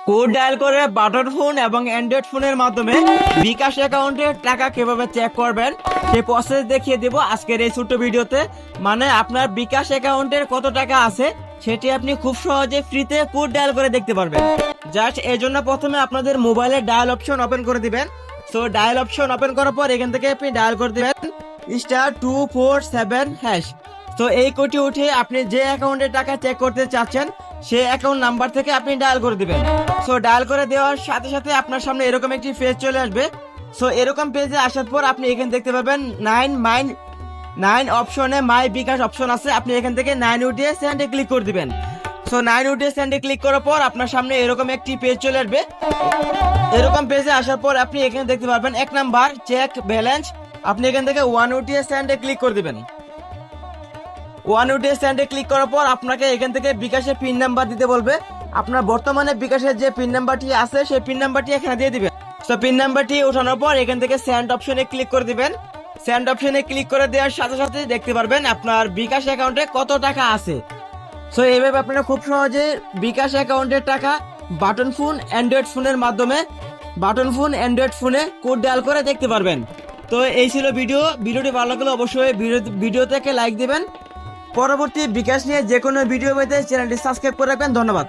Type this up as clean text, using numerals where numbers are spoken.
Code dial করে button phone এবং Android ফোনের মাধ্যমে বিকাশ অ্যাকাউন্টে টাকা কিভাবে চেক করবেন সেই প্রসেস দেখিয়ে দেব আজকের এই ছোট্ট ভিডিওতে। মানে আপনার বিকাশ অ্যাকাউন্টের কত টাকা আছে সেটি আপনি খুব সহজে ফ্রিতে কোড ডায়াল করে দেখতে পারবেন। জাস্ট এই জন্য প্রথমে আপনাদের মোবাইলের ডায়াল অপশন ওপেন করে দিবেন। সো ডায়াল অপশন ওপেন করার পর এখান থেকে আপনি ডায়াল করে দিবেন *247#। তো এই কোডটি উঠে আপনি যে অ্যাকাউন্টে টাকা চেক করতে চাচ্ছেন সেই অ্যাকাউন্ট নাম্বার থেকে আপনি ডায়াল করে দিবেন। সো ডায়াল করে দেওয়ার সাথে সাথে আপনার সামনে এরকম একটি পেজ চলে আসবে। সো এরকম পেজে আসার পর আপনি এখানে দেখতে পাবেন 9 অপশনে মাই বিকাশ অপশন আছে। আপনি এখান থেকে 9 উঠিয়ে সেন্ডে ক্লিক করে দিবেন। সো 9 উঠিয়ে সেন্ডে ক্লিক করার পর আপনার সামনে এরকম একটি পেজ চলে আসবে। এরকম পেজে আসার পর আপনি এখানে দেখতে পাবেন 1 নাম্বার চেক ব্যালেন্স। আপনি এখান থেকে 1 উঠিয়ে সেন্ডে ক্লিক করে দিবেন। 1 উঠিয়ে সেন্ডে ক্লিক করার পর আপনাকে এখান থেকে বিকাশের পিন নাম্বার দিতে বলবে। আপনার বর্তমানে বিকাশের যে পিন নাম্বারটি আছে সেই পিন নাম্বারটি এখানে দিয়ে দিবেন। তো পিন নাম্বারটি ওঠানোর পর এখান থেকে সেন্ড অপশনে ক্লিক করে দিবেন। সেন্ড অপশনে ক্লিক করে দেওয়ার সাথে সাথে দেখতে পারবেন আপনার বিকাশ অ্যাকাউন্টে কত টাকা আছে। সো এইভাবে আপনারা খুব সহজে বিকাশ অ্যাকাউন্টের টাকা বাটন ফোন অ্যান্ড্রয়েড ফোনের মাধ্যমে অ্যান্ড্রয়েড ফোনে কোড ডায়াল করে দেখতে পারবেন। তো এই ছিল ভিডিওটি ভালো লাগলে অবশ্যই ভিডিওতে লাইক দিবেন। পরবর্তী বিকাশ নিয়ে যে কোনো ভিডিও পেতে চ্যানেলটি সাবস্ক্রাইব করে রাখবেন। ধন্যবাদ।